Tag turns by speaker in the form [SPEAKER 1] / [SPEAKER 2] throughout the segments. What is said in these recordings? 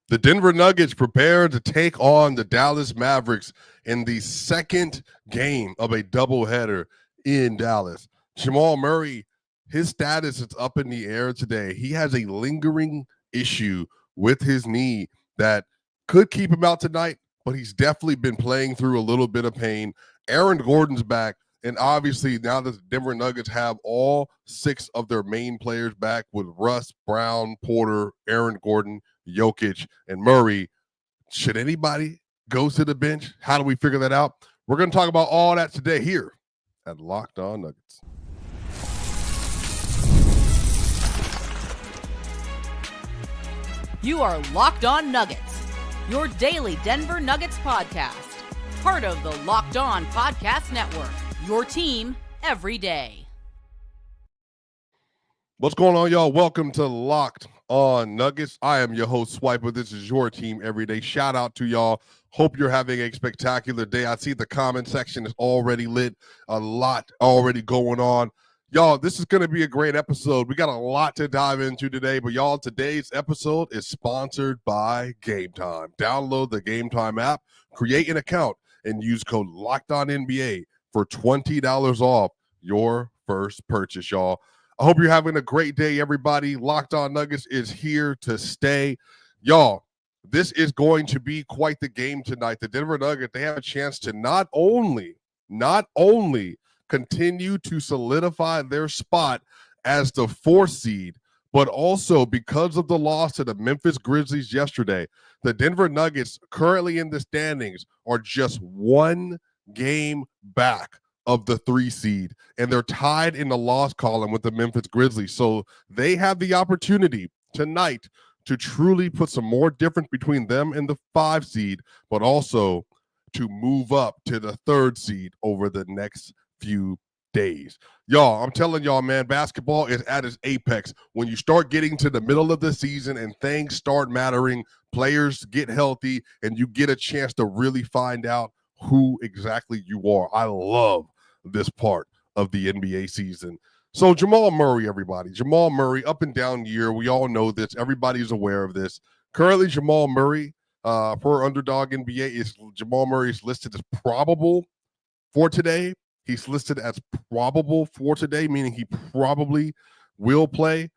[SPEAKER 1] The Denver Nuggets prepare to take on the Dallas Mavericks in the second game of a doubleheader in Dallas. Jamal Murray, his status is up in the air today. He has a lingering issue with his knee that could keep him out tonight, but he's definitely been playing through a little bit of pain. Aaron Gordon's back, and obviously now that the Denver Nuggets have all 6 of their main players back with Russ, Brown, Porter, Aaron Gordon, Jokic, and Murray, should anybody go to the bench? How do we figure that out? We're going to talk about all that today here at Locked On Nuggets.
[SPEAKER 2] You are Locked On Nuggets, your daily Denver Nuggets podcast, part of the Locked On Podcast Network, your team every day.
[SPEAKER 1] What's going on, y'all? Welcome to Locked On Nuggets. I am your host, Swiper. This is your team every day. Shout out to y'all. Hope you're having a spectacular day. I see the comment section is already lit. A lot already going on. Y'all, this is going to be a great episode. We got a lot to dive into today, but y'all, today's episode is sponsored by Game Time. Download the Game Time app, create an account, and use code LOCKEDONNBA for $20 off your first purchase, y'all. I hope you're having a great day, everybody. Locked On Nuggets is here to stay. Y'all, this is going to be quite the game tonight. The Denver Nuggets, they have a chance to not only continue to solidify their spot as the 4th seed, but also because of the loss to the Memphis Grizzlies yesterday, the Denver Nuggets currently in the standings are just 1 game back of the 3 seed, and they're tied in the loss column with the Memphis Grizzlies. So they have the opportunity tonight to truly put some more difference between them and the 5 seed, but also to move up to the 3rd seed over the next few days. Y'all, I'm telling y'all, man, basketball is at its apex. When you start getting to the middle of the season and things start mattering, players get healthy, and you get a chance to really find out who exactly you are. I love this part of the NBA season. So Jamal Murray, everybody. Jamal Murray, up and down year. We all know this. Everybody's aware of this. Currently, Jamal Murray, per Underdog NBA, Jamal Murray is listed as probable for today. He's listed as probable for today, meaning he probably will play.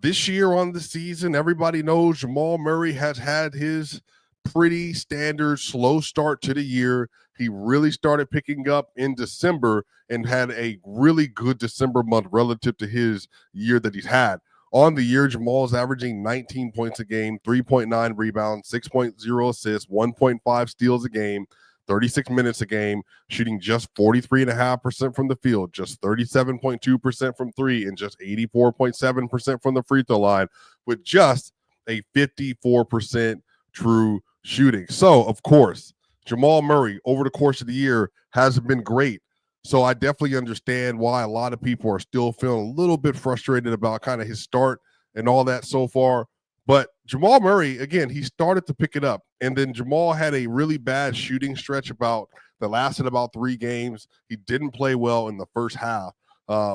[SPEAKER 1] This year on the season, everybody knows Jamal Murray has had his pretty standard slow start to the year. He really started picking up in December and had a really good December month relative to his year that he's had. On the year, Jamal is averaging 19 points a game, 3.9 rebounds, 6.0 assists, 1.5 steals a game, 36 minutes a game, shooting just 43.5% from the field, just 37.2% from 3, and just 84.7% from the free throw line, with just a 54% true shooting. So, of course, Jamal Murray over the course of the year hasn't been great. So I definitely understand why a lot of people are still feeling a little bit frustrated about kind of his start and all that so far. But Jamal Murray, again, he started to pick it up. And then Jamal had a really bad shooting stretch that lasted about 3 games. He didn't play well in the first half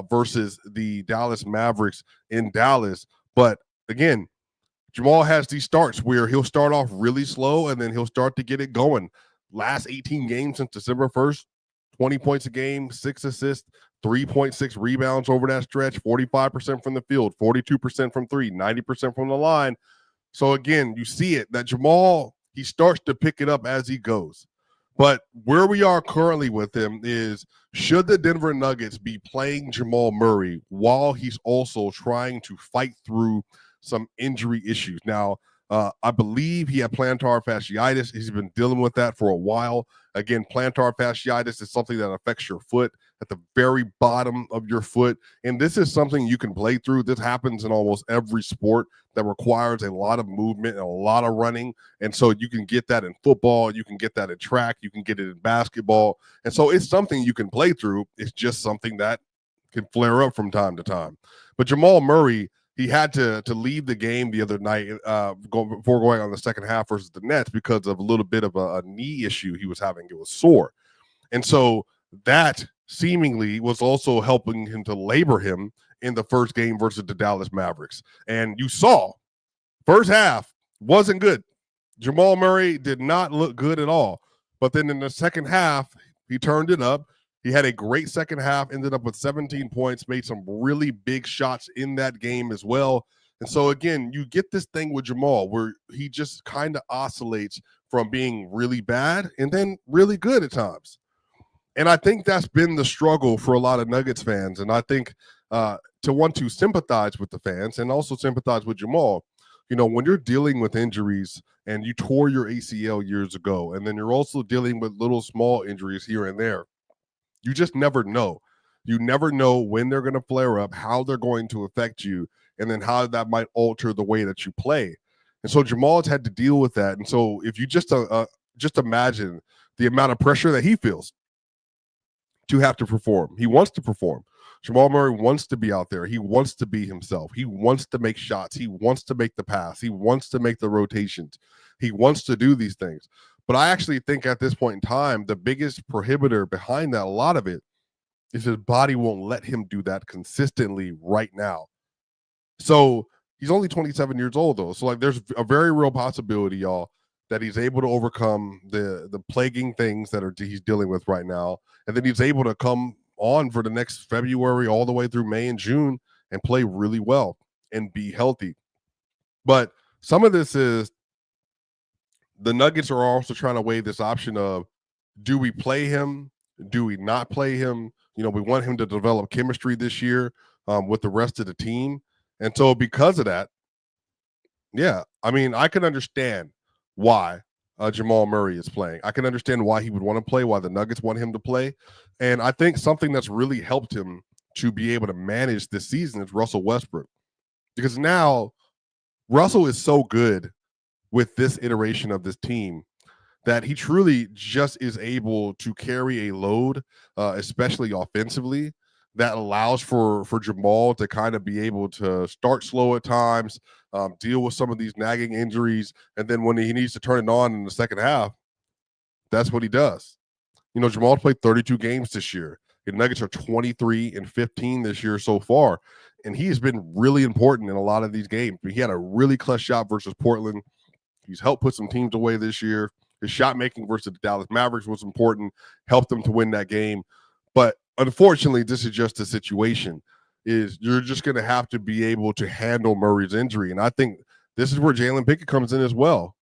[SPEAKER 1] versus the Dallas Mavericks in Dallas. But again, Jamal has these starts where he'll start off really slow and then he'll start to get it going. Last 18 games since December 1st, 20 points a game, 6 assists, 3.6 rebounds over that stretch, 45% from the field, 42% from 3, 90% from the line. So again, you see it that Jamal, he starts to pick it up as he goes. But where we are currently with him is, should the Denver Nuggets be playing Jamal Murray while he's also trying to fight through some injury issues? Now, I believe he had plantar fasciitis. He's been dealing with that for a while. Again, plantar fasciitis is something that affects your foot at the very bottom of your foot. And this is something you can play through. This happens in almost every sport that requires a lot of movement and a lot of running. And so you can get that in football. You can get that in track. You can get it in basketball. And so it's something you can play through. It's just something that can flare up from time to time. But Jamal Murray, he had to leave the game the other night before going on the second half versus the Nets because of a little bit of a knee issue he was having. It was sore. And so that seemingly was also helping him to labor him in the first game versus the Dallas Mavericks. And you saw first half wasn't good. Jamal Murray did not look good at all. But then in the second half, he turned it up. He had a great second half, ended up with 17 points, made some really big shots in that game as well. And so, again, you get this thing with Jamal where he just kind of oscillates from being really bad and then really good at times. And I think that's been the struggle for a lot of Nuggets fans. And I think to want to sympathize with the fans and also sympathize with Jamal, when you're dealing with injuries and you tore your ACL years ago, and then you're also dealing with little small injuries here and there, you just never know. You never know when they're going to flare up, how they're going to affect you, and then how that might alter the way that you play. And so Jamal has had to deal with that. And so if you just imagine the amount of pressure that he feels to have to perform. He wants to perform. Jamal Murray wants to be out there. He wants to be himself. He wants to make shots. He wants to make the pass. He wants to make the rotations. He wants to do these things. But I actually think at this point in time, the biggest prohibitor behind that, a lot of it, is his body won't let him do that consistently right now. So he's only 27 years old, though. So, there's a very real possibility, y'all, that he's able to overcome the plaguing things that he's dealing with right now. And then he's able to come on for the next February all the way through May and June and play really well and be healthy. But some of this is the Nuggets are also trying to weigh this option of, do we play him? Do we not play him? We want him to develop chemistry this year with the rest of the team. And so because of that, I can understand why Jamal Murray is playing. I can understand why he would want to play, why the Nuggets want him to play. And I think something that's really helped him to be able to manage this season is Russell Westbrook. Because now Russell is so good with this iteration of this team that he truly just is able to carry a load, especially offensively, that allows for Jamal to kind of be able to start slow at times, deal with some of these nagging injuries, and then when he needs to turn it on in the second half, that's what he does. Jamal played 32 games this year. The Nuggets are 23-15 this year so far, and he has been really important in a lot of these games. He had a really clutch shot versus Portland. He's helped put some teams away this year. His shot making versus the Dallas Mavericks was important, helped them to win that game. But unfortunately, this is just a situation. Is you're just going to have to be able to handle Murray's injury. And I think this is where Jalen Pickett comes in as well.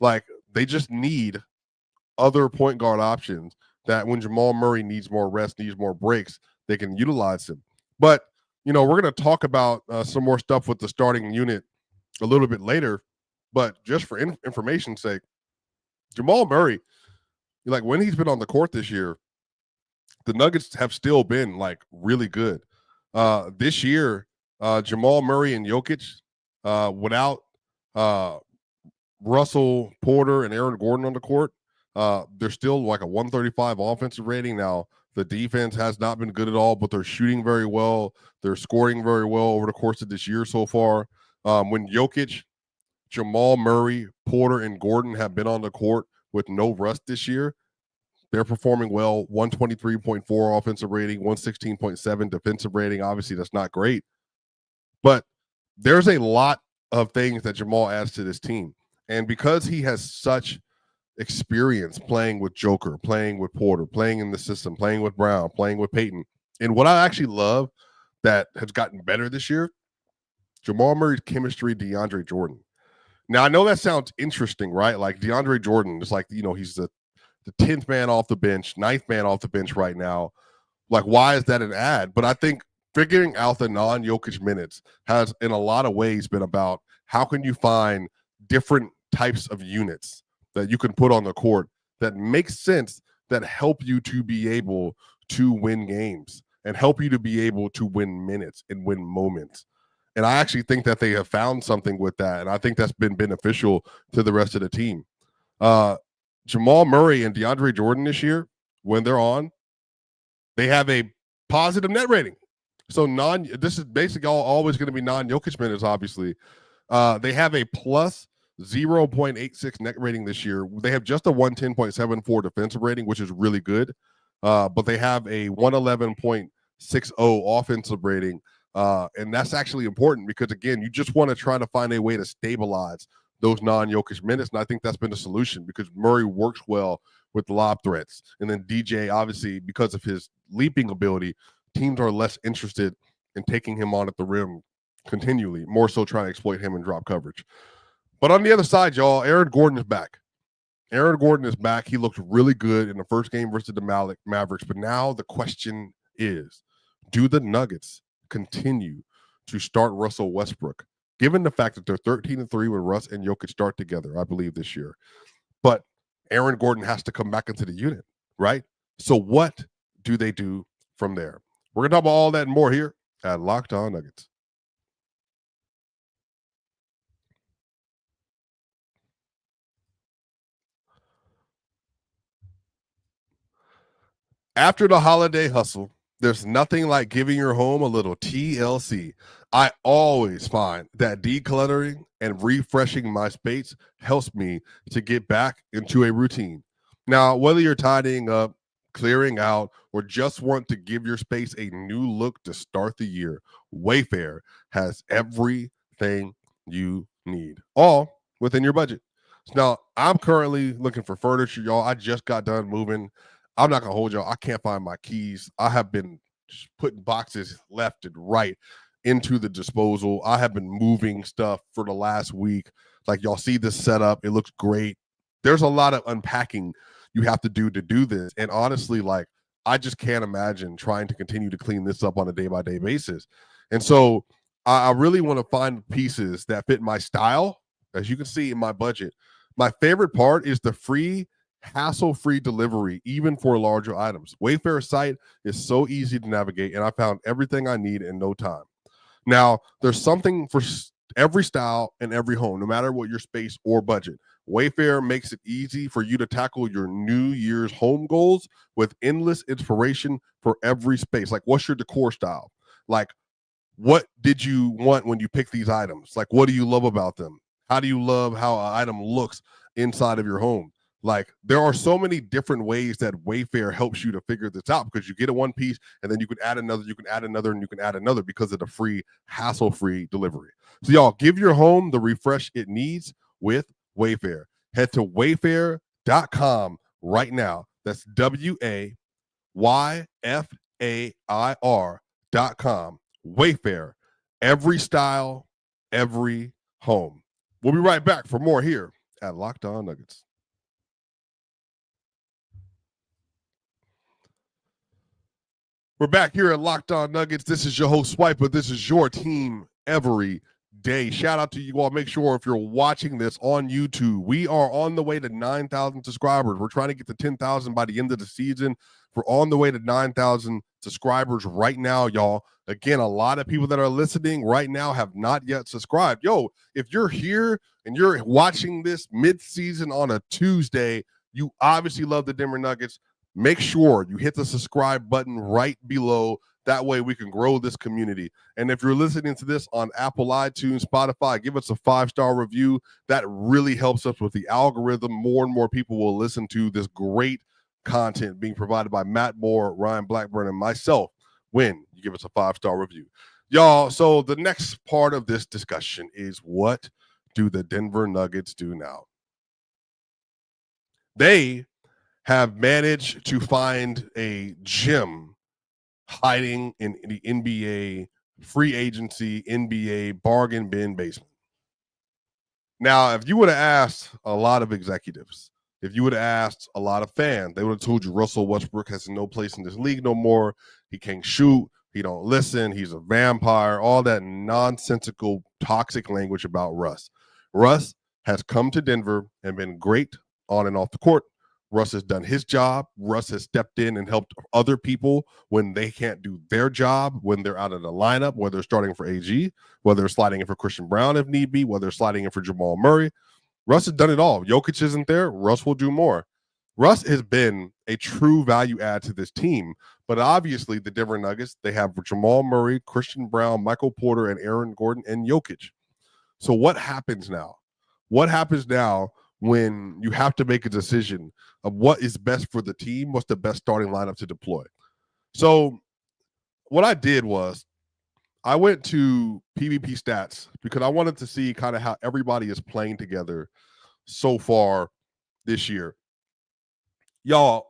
[SPEAKER 1] They just need other point guard options that when Jamal Murray needs more rest, needs more breaks, they can utilize him. But, we're going to talk about some more stuff with the starting unit a little bit later. But just for information's sake, Jamal Murray, when he's been on the court this year, the Nuggets have still been really good. This year, Jamal Murray and Jokic, without Russell, Porter, and Aaron Gordon on the court, they're still a 135 offensive rating. Now, the defense has not been good at all, but they're shooting very well. They're scoring very well over the course of this year so far. When Jokic, Jamal Murray, Porter, and Gordon have been on the court with no rust this year, they're performing well. 123.4 offensive rating, 116.7 defensive rating. Obviously, that's not great. But there's a lot of things that Jamal adds to this team. And because he has such experience playing with Joker, playing with Porter, playing in the system, playing with Brown, playing with Peyton, and what I actually love that has gotten better this year, Jamal Murray's chemistry, DeAndre Jordan. Now, I know that sounds interesting, right? DeAndre Jordan is he's the 10th man off the bench, 9th man off the bench right now. Why is that an ad? But I think figuring out the non-Jokic minutes has, in a lot of ways, been about how can you find different types of units that you can put on the court that make sense, that help you to be able to win games and help you to be able to win minutes and win moments. And I actually think that they have found something with that. And I think that's been beneficial to the rest of the team. Jamal Murray and DeAndre Jordan this year, when they're on, they have a positive net rating. So this is basically always going to be non-Jokic minutes, obviously. They have a plus 0.86 net rating this year. They have just a 110.74 defensive rating, which is really good. But they have a 111.60 offensive rating. And that's actually important because, again, you just want to try to find a way to stabilize those non-Jokic minutes, and I think that's been the solution because Murray works well with lob threats. And then DJ, obviously, because of his leaping ability, teams are less interested in taking him on at the rim continually, more so trying to exploit him and drop coverage. But on the other side, y'all, Aaron Gordon is back. Aaron Gordon is back. He looked really good in the first game versus the Mavericks. But now the question is, do the Nuggets continue to start Russell Westbrook, given the fact that they're 13-3 when Russ and Jokic start together, I believe, this year? But Aaron Gordon has to come back into the unit, right? So what do they do from there? We're going to talk about all that and more here at Locked On Nuggets. After the holiday hustle, there's nothing like giving your home a little TLC. I always find that decluttering and refreshing my space helps me to get back into a routine. Now, whether you're tidying up, clearing out, or just want to give your space a new look to start the year, WayFair has everything you need, all within your budget. Now, I'm currently looking for furniture, y'all. I just got done moving. I'm not going to hold y'all. I can't find my keys. I have been putting boxes left and right into the disposal. I have been moving stuff for the last week. Like, y'all see this setup. It looks great. There's a lot of unpacking you have to do this. And honestly, like, I just can't imagine trying to continue to clean this up on a day-by-day basis. And so I really want to find pieces that fit my style. As you can see in my budget, my favorite part is the free hassle-free delivery, even for larger items. Wayfair's site is so easy to navigate, and I found everything I need in no time. Now, there's something for every style and every home, no matter what your space or budget. Wayfair makes it easy for you to tackle your New Year's home goals with endless inspiration for every space. Like, what's your decor style? Like, what did you want when you pick these items? Like, what do you love about them? How do you love how an item looks inside of your home? Like, there are so many different ways that Wayfair helps you to figure this out, because you get a one piece and then you can add another, you can add another, and you can add another because of the free, hassle-free delivery. So y'all, give your home the refresh it needs with Wayfair. Head to wayfair.com right now. That's WAYFAIR.com. Wayfair. Every style, every home. We'll be right back for more here at Locked On Nuggets. We're back here at Locked On Nuggets. This is your host, Swiper. This is your team every day. Shout out to you all. Make sure if you're watching this on YouTube, we are on the way to 9,000 subscribers. We're trying to get to 10,000 by the end of the season. We're on the way to 9,000 subscribers right now, y'all. Again, a lot of people that are listening right now have not yet subscribed. Yo, if you're here and you're watching this mid-season on a Tuesday, you obviously love the Denver Nuggets. Make sure you hit the subscribe button right below. That way we can grow this community. And if you're listening to this on Apple, iTunes, Spotify, give us a 5-star review. That really helps us with the algorithm. More and more people will listen to this great content being provided by Matt Moore, Ryan Blackburn, and myself when you give us a 5-star review. Y'all, so the next part of this discussion is, what do the Denver Nuggets do now? They have managed to find a gem hiding in the NBA free agency, NBA bargain bin basement. Now, if you would have asked a lot of executives, if you would have asked a lot of fans, they would have told you Russell Westbrook has no place in this league no more. He can't shoot. He don't listen. He's a vampire. All that nonsensical, toxic language about Russ. Russ has come to Denver and been great on and off the court. Russ has done his job. Russ has stepped in and helped other people when they can't do their job, when they're out of the lineup, whether they're starting for AG, whether they're sliding in for Christian Brown if need be, whether they're sliding in for Jamal Murray. Russ has done it all. Jokic isn't there. Russ will do more. Russ has been a true value add to this team, but obviously the Denver Nuggets, they have Jamal Murray, Christian Brown, Michael Porter, and Aaron Gordon, and Jokic. So what happens now? What happens now when you have to make a decision of what is best for the team, what's the best starting lineup to deploy? So what I did was I went to PvP stats because I wanted to see kind of how everybody is playing together so far this year. Y'all,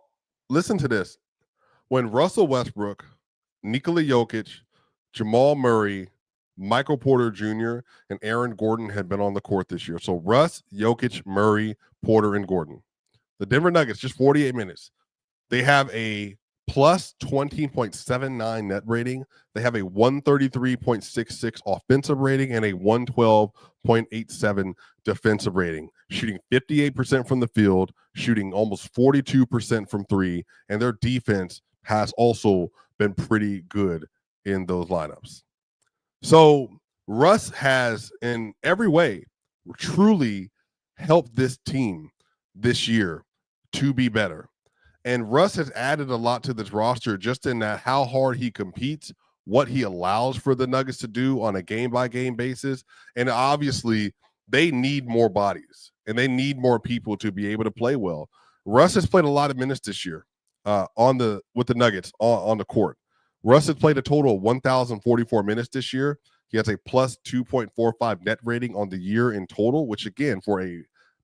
[SPEAKER 1] listen to this. When Russell Westbrook, Nikola Jokic, Jamal Murray, Michael Porter Jr., and Aaron Gordon had been on the court this year. So Russ, Jokic, Murray, Porter, and Gordon. The Denver Nuggets, just 48 minutes. They have a plus 20.79 net rating. They have a 133.66 offensive rating and a 112.87 defensive rating, shooting 58% from the field, shooting almost 42% from three, and their defense has also been pretty good in those lineups. So Russ has, in every way, truly helped this team this year to be better. And Russ has added a lot to this roster just in that how hard he competes, what he allows for the Nuggets to do on a game-by-game basis. And obviously, they need more bodies, and they need more people to be able to play well. Russ has played a lot of minutes this year with the Nuggets on the court. Russ has played a total of 1,044 minutes this year. He has a plus 2.45 net rating on the year in total, which, again, for a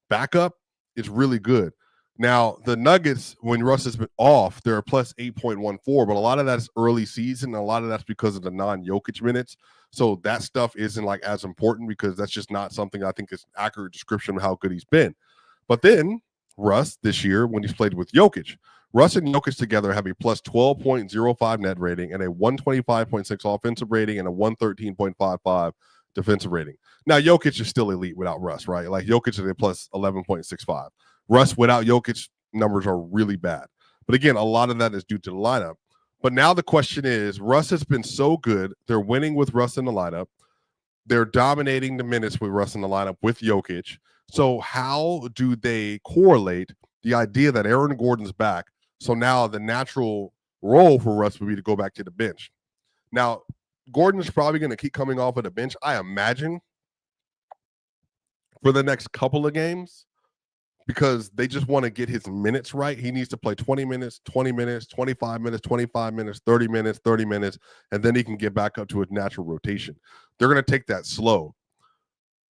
[SPEAKER 1] backup, is really good. Now, the Nuggets, when Russ has been off, they're a plus 8.14, but a lot of that's early season, and a lot of that's because of the non-Jokic minutes. So that stuff isn't like as important because that's just not something I think is an accurate description of how good he's been. But then Russ this year, when he's played with Jokic, Russ and Jokic together have a plus 12.05 net rating and a 125.6 offensive rating and a 113.55 defensive rating. Now, Jokic is still elite without Russ, right? Like Jokic is a plus 11.65. Russ without Jokic numbers are really bad. But again, a lot of that is due to the lineup. But now the question is, Russ has been so good. They're winning with Russ in the lineup. They're dominating the minutes with Russ in the lineup with Jokic. So how do they correlate the idea that Aaron Gordon's back? So now the natural role for Russ would be to go back to the bench. Now, Gordon's probably going to keep coming off of the bench, I imagine, for the next couple of games, because they just want to get his minutes right. He needs to play 20 minutes, 20 minutes, 25 minutes, 25 minutes, 30 minutes, 30 minutes, and then he can get back up to his natural rotation. They're going to take that slow.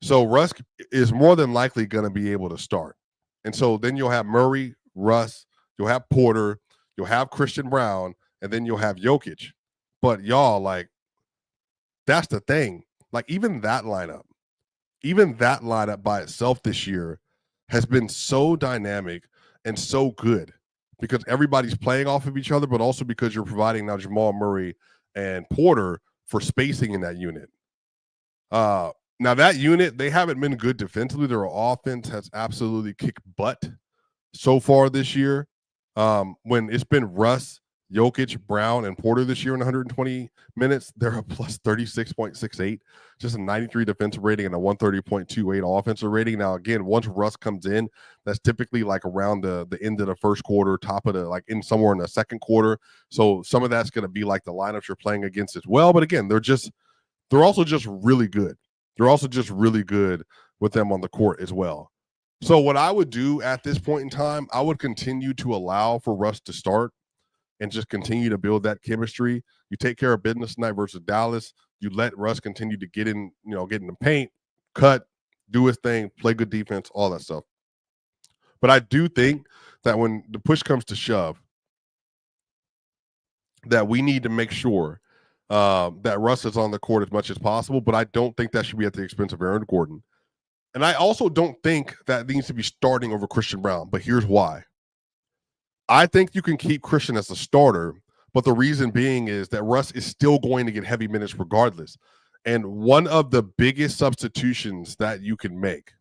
[SPEAKER 1] So Russ is more than likely going to be able to start. And so then you'll have Murray, Russ, you'll have Porter, you'll have Christian Brown, and then you'll have Jokic. But y'all, like, that's the thing. Like, even that lineup by itself this year has been so dynamic and so good because everybody's playing off of each other, but also because you're providing now Jamal Murray and Porter for spacing in that unit. Now that unit, they haven't been good defensively. Their offense has absolutely kicked butt so far this year. When it's been Russ, Jokic, Brown, and Porter this year in 120 minutes, they're a plus 36.68, just a 93 defensive rating and a 130.28 offensive rating. Now, again, once Russ comes in, that's typically like around the end of the first quarter, top of the, like in somewhere in the second quarter. So some of that's going to be like the lineups you're playing against as well. But again, they're also just really good. They're also just really good with them on the court as well. So what I would do at this point in time, I would continue to allow for Russ to start and just continue to build that chemistry. You take care of business tonight versus Dallas. You let Russ continue to get in the paint, cut, do his thing, play good defense, all that stuff. But I do think that when the push comes to shove, that we need to make sure that Russ is on the court as much as possible, but I don't think that should be at the expense of Aaron Gordon. And I also don't think that needs to be starting over Christian Brown, but here's why. I think you can keep Christian as a starter, but the reason being is that Russ is still going to get heavy minutes regardless. And one of the biggest substitutions that you can make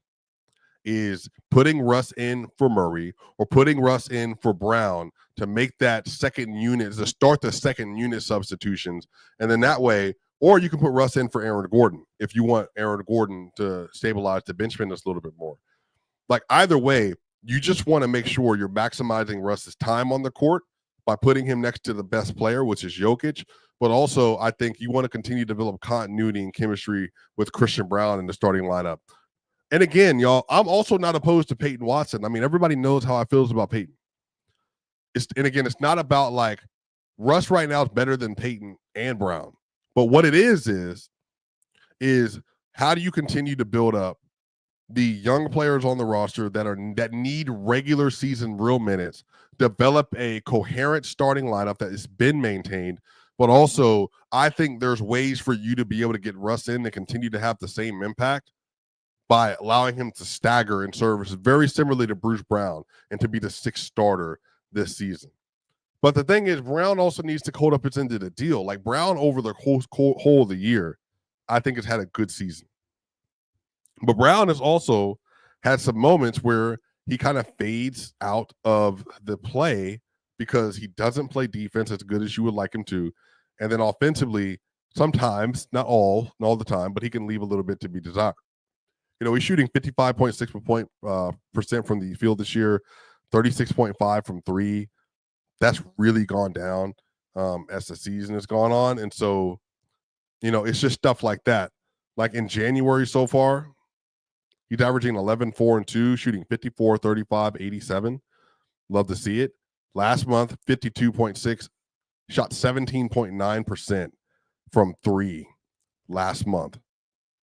[SPEAKER 1] is putting Russ in for Murray or putting Russ in for Brown to make that second unit, to start the second unit substitutions. And then that way, or you can put Russ in for Aaron Gordon if you want Aaron Gordon to stabilize the bench minutes a little bit more. Like either way, you just want to make sure you're maximizing Russ's time on the court by putting him next to the best player, which is Jokic. But also, I think you want to continue to develop continuity and chemistry with Christian Brown in the starting lineup. And again, y'all, I'm also not opposed to Peyton Watson. I mean, everybody knows how I feel about Peyton. It's not about like Russ right now is better than Peyton and Brown. But what it is how do you continue to build up the young players on the roster that need regular season real minutes, develop a coherent starting lineup that has been maintained, but also I think there's ways for you to be able to get Russ in and continue to have the same impact by allowing him to stagger in service very similarly to Bruce Brown and to be the sixth starter this season. But the thing is, Brown also needs to hold up its end of the deal. Like Brown over the whole of the year, I think has had a good season. But Brown has also had some moments where he kind of fades out of the play because he doesn't play defense as good as you would like him to. And then offensively, sometimes, not all the time, but he can leave a little bit to be desired. You know, he's shooting 55.6% from the field this year, 36.5 from three. That's really gone down as the season has gone on. And so, you know, it's just stuff like that. Like in January so far, he's averaging 11, 4, and 2, shooting 54, 35, 87. Love to see it. Last month, 52.6, shot 17.9% from three last month.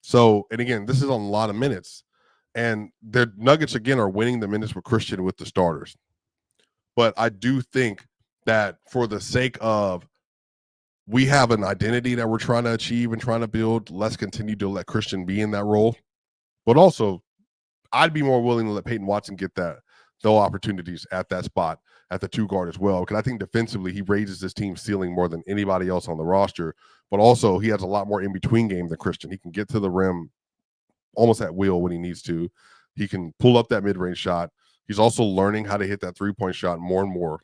[SPEAKER 1] So, and again, this is on a lot of minutes. And the Nuggets, again, are winning the minutes with Christian with the starters. But I do think that for the sake of we have an identity that we're trying to achieve and trying to build, let's continue to let Christian be in that role. But also, I'd be more willing to let Peyton Watson get those opportunities at that spot at the two guard as well. Because I think defensively, he raises this team's ceiling more than anybody else on the roster. But also, he has a lot more in-between game than Christian. He can get to the rim almost at will when he needs to. He can pull up that mid-range shot. He's also learning how to hit that three-point shot more and more.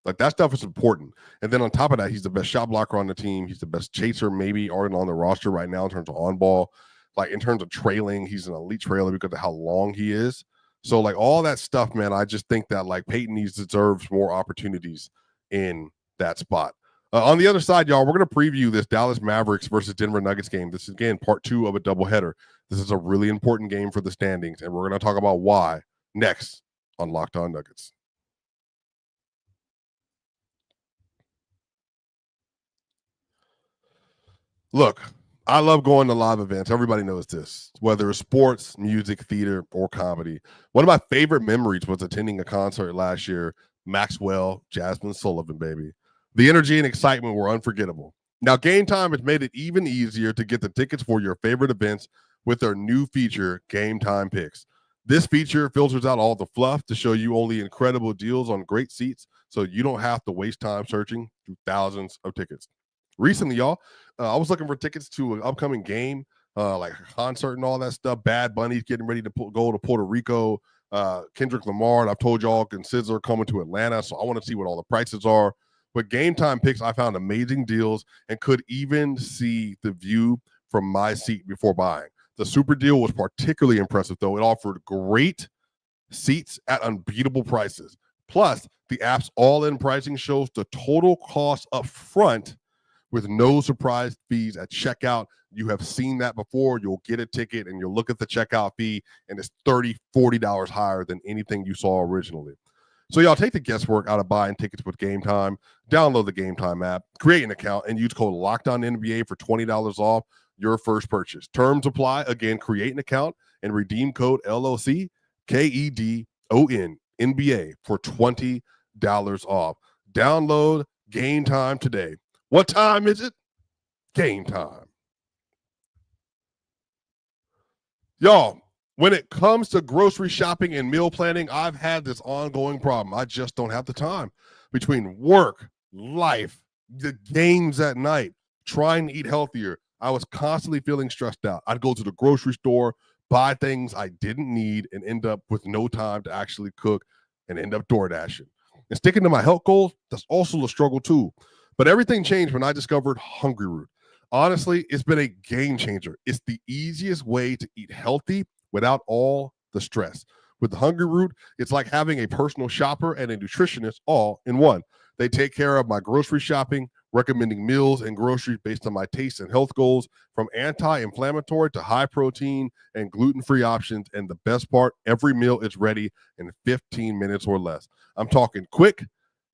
[SPEAKER 1] Like, that stuff is important. And then on top of that, he's the best shot blocker on the team. He's the best chaser maybe on the roster right now in terms of on-ball. Like, in terms of trailing, he's an elite trailer because of how long he is. So, like, all that stuff, man, I just think that, like, Peyton deserves more opportunities in that spot. On the other side, y'all, we're going to preview this Dallas Mavericks versus Denver Nuggets game. This is, again, part 2 of a doubleheader. This is a really important game for the standings, and we're going to talk about why next on Locked On Nuggets. Look, I love going to live events. Everybody knows this, whether it's sports, music, theater, or comedy. One of my favorite memories was attending a concert last year, Maxwell, Jasmine Sullivan, baby. The energy and excitement were unforgettable. Now, Game Time has made it even easier to get the tickets for your favorite events with their new feature, Game Time Picks. This feature filters out all the fluff to show you only incredible deals on great seats so you don't have to waste time searching through thousands of tickets. Recently, y'all, I was looking for tickets to an upcoming game, like a concert and all that stuff. Bad Bunny's getting ready to go to Puerto Rico. Kendrick Lamar, and I've told y'all, and SZA are coming to Atlanta, so I want to see what all the prices are. But Game Time Picks, I found amazing deals and could even see the view from my seat before buying. The super deal was particularly impressive, though. It offered great seats at unbeatable prices. Plus, the app's all-in pricing shows the total cost up front with no surprise fees at checkout. You have seen that before. You'll get a ticket and you'll look at the checkout fee and it's $30, $40 higher than anything you saw originally. So y'all, take the guesswork out of buying tickets with Game Time. Download the Game Time app, create an account, and use code LOCKEDONNBA for $20 off your first purchase. Terms apply. Again, create an account and redeem code LOCKEDONNBA for $20 off. Download Game Time today. What time is it? Game time. Y'all, when it comes to grocery shopping and meal planning, I've had this ongoing problem. I just don't have the time. Between work, life, the games at night, trying to eat healthier, I was constantly feeling stressed out. I'd go to the grocery store, buy things I didn't need, and end up with no time to actually cook and end up door dashing. And sticking to my health goals, that's also a struggle too. But everything changed when I discovered Hungryroot. Honestly, it's been a game changer. It's the easiest way to eat healthy without all the stress. With Hungryroot, it's like having a personal shopper and a nutritionist all in one. They take care of my grocery shopping, recommending meals and groceries based on my taste and health goals, from anti-inflammatory to high protein and gluten-free options. And the best part, every meal is ready in 15 minutes or less. I'm talking quick,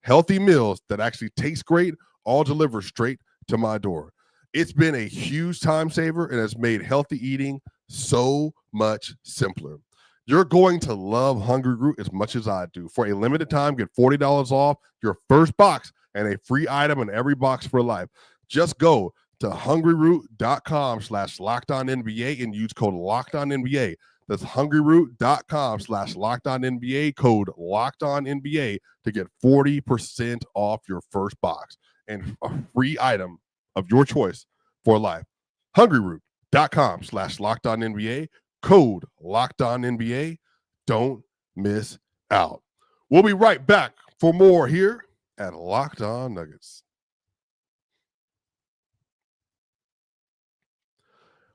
[SPEAKER 1] healthy meals that actually taste great, all delivered straight to my door. It's been a huge time saver and has made healthy eating so much simpler. You're going to love Hungryroot as much as I do. For a limited time, get $40 off your first box and a free item in every box for life. Just go to hungryroot.com/LockedOnNBA and use code LockedOnNBA. That's hungryroot.com/LockedOnNBA, code LockedOnNBA to get 40% off your first box and a free item of your choice for life. Hungryroot.com/LockedOnNBA, code LockedOnNBA. Don't miss out. We'll be right back for more here at Locked On Nuggets.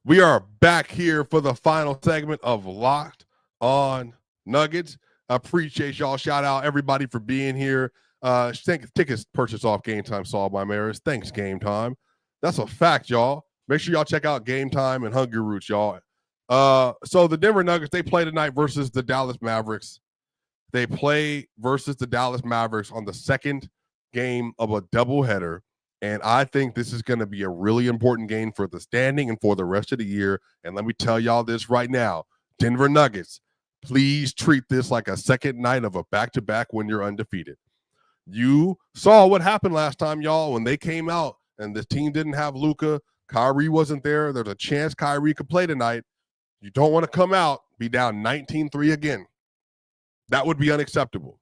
[SPEAKER 1] We are back here for the final segment of Locked On Nuggets. I appreciate y'all. Shout out everybody for being here. Tickets purchased off Game Time solved by Maris. Thanks, Game Time. That's a fact, y'all. Make sure y'all check out Game Time and Hungryroot, y'all. So the Denver Nuggets, they play tonight versus the Dallas Mavericks. They play versus the Dallas Mavericks on the second game of a doubleheader. And I think this is going to be a really important game for the standing and for the rest of the year. And let me tell y'all this right now. Denver Nuggets, please treat this like a second night of a back-to-back when you're undefeated. You saw what happened last time, y'all, when they came out and the team didn't have Luka. Kyrie wasn't there. There's a chance Kyrie could play tonight. You don't want to come out, be down 19-3 again. That would be unacceptable.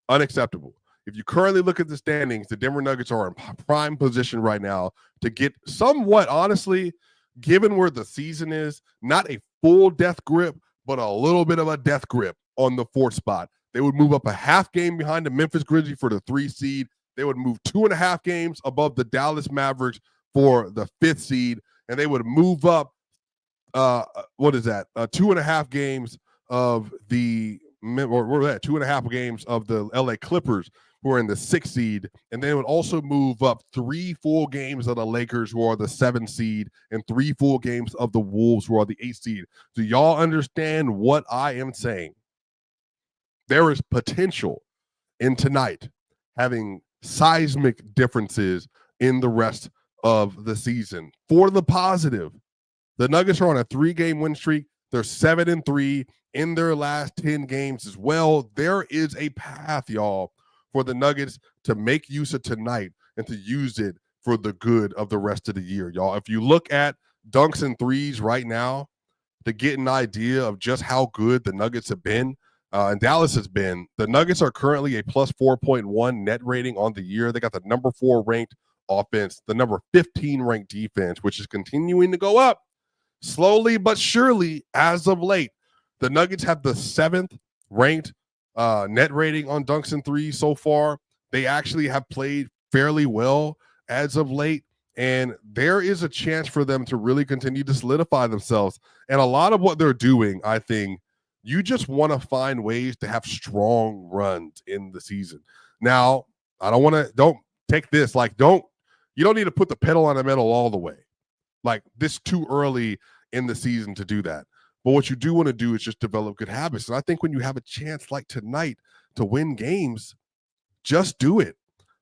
[SPEAKER 1] Unacceptable. If you currently look at the standings, the Denver Nuggets are in prime position right now to get somewhat, honestly, given where the season is, not a full death grip, but a little bit of a death grip on the 4th spot. They would move up a half game behind the Memphis Grizzlies for the 3 seed. They would move 2.5 games above the Dallas Mavericks for the 5th seed. And they would move up, 2.5 games of the, or what was that? 2.5 games of the LA Clippers, who are in the 6th seed, and they would also move up 3 full games of the Lakers, who are the 7th seed, and 3 full games of the Wolves, who are the 8th seed. Do y'all understand what I am saying? There is potential in tonight having seismic differences in the rest of the season. For the positive, the Nuggets are on a 3-game win streak. They're 7-3 in their last 10 games as well. There is a path, y'all, for the Nuggets to make use of tonight and to use it for the good of the rest of the year, y'all. If you look at dunks and threes right now to get an idea of just how good the Nuggets have been, and Dallas has been, the Nuggets are currently a plus 4.1 net rating on the year. They got the number 4 ranked offense, the number 15 ranked defense, which is continuing to go up slowly but surely as of late. The Nuggets have the 7th ranked net rating on dunks and threes so far. They actually have played fairly well as of late, and there is a chance for them to really continue to solidify themselves. And a lot of what they're doing, I think, you just want to find ways to have strong runs in the season. Now, don't take this, you don't need to put the pedal on the metal all the way. Like, this too early in the season to do that. But what you do want to do is just develop good habits. And I think when you have a chance like tonight to win games, just do it.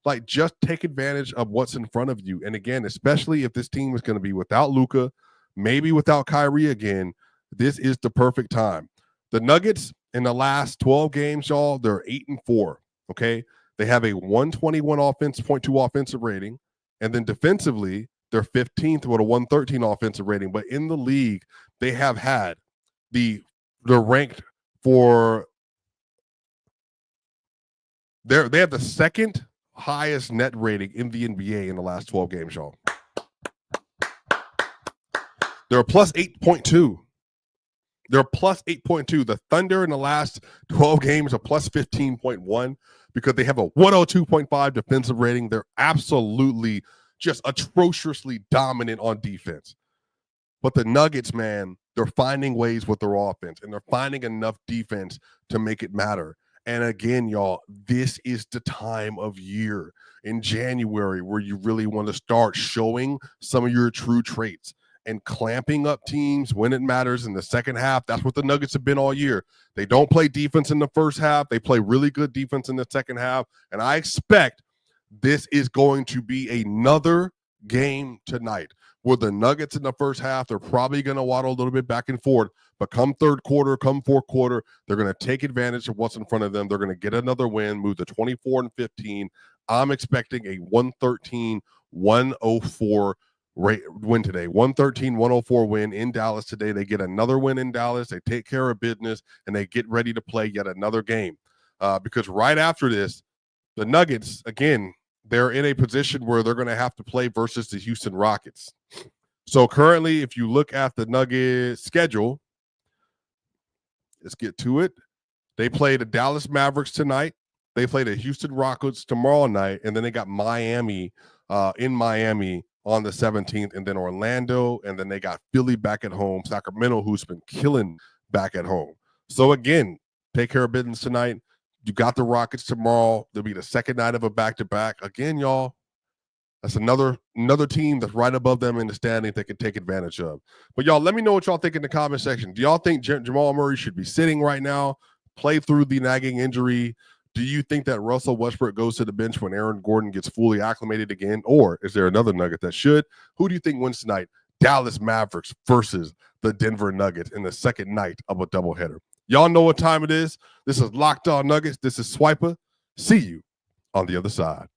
[SPEAKER 1] Like, just take advantage of what's in front of you. And again, especially if this team is going to be without Luka, maybe without Kyrie again, this is the perfect time. The Nuggets in the last 12 games, y'all, they're 8-4. Okay. They have a 121.2 offensive rating. And then defensively, they're 15th with a 113 offensive rating. But in the league, they have had they're ranked for they have the 2nd highest net rating in the NBA in the last 12 games, y'all. They're plus 8.2. They're plus 8.2. The Thunder in the last 12 games are plus 15.1 because they have a 102.5 defensive rating. They're absolutely just atrociously dominant on defense. But the Nuggets, man, they're finding ways with their offense, and they're finding enough defense to make it matter. And again, y'all, this is the time of year in January where you really want to start showing some of your true traits and clamping up teams when it matters in the second half. That's what the Nuggets have been all year. They don't play defense in the first half. They play really good defense in the second half. And I expect this is going to be another game tonight where the Nuggets in the first half, they're probably going to waddle a little bit back and forth. But come third quarter, come fourth quarter, they're going to take advantage of what's in front of them. They're going to get another win, move to 24-15. I'm expecting a 113-104 win today. 113-104 win in Dallas today. They get another win in Dallas. They take care of business, and they get ready to play yet another game. Because right after this, the Nuggets, again, they're in a position where they're going to have to play versus the Houston Rockets. So currently, if you look at the Nuggets schedule, let's get to it. They play the Dallas Mavericks tonight. They play the Houston Rockets tomorrow night, and then they got Miami in Miami on the 17th, and then Orlando, and then they got Philly back at home, Sacramento, who's been killing back at home. So again, take care of business tonight. You got the Rockets tomorrow. There'll be the second night of a back-to-back. Again, y'all, that's another team that's right above them in the standings they can take advantage of. But y'all, let me know what y'all think in the comment section. Do y'all think Jamal Murray should be sitting right now, play through the nagging injury? Do you think that Russell Westbrook goes to the bench when Aaron Gordon gets fully acclimated again? Or is there another Nugget that should? Who do you think wins tonight? Dallas Mavericks versus the Denver Nuggets in the second night of a doubleheader. Y'all know what time it is. This is Locked On Nuggets. This is Swiper. See you on the other side.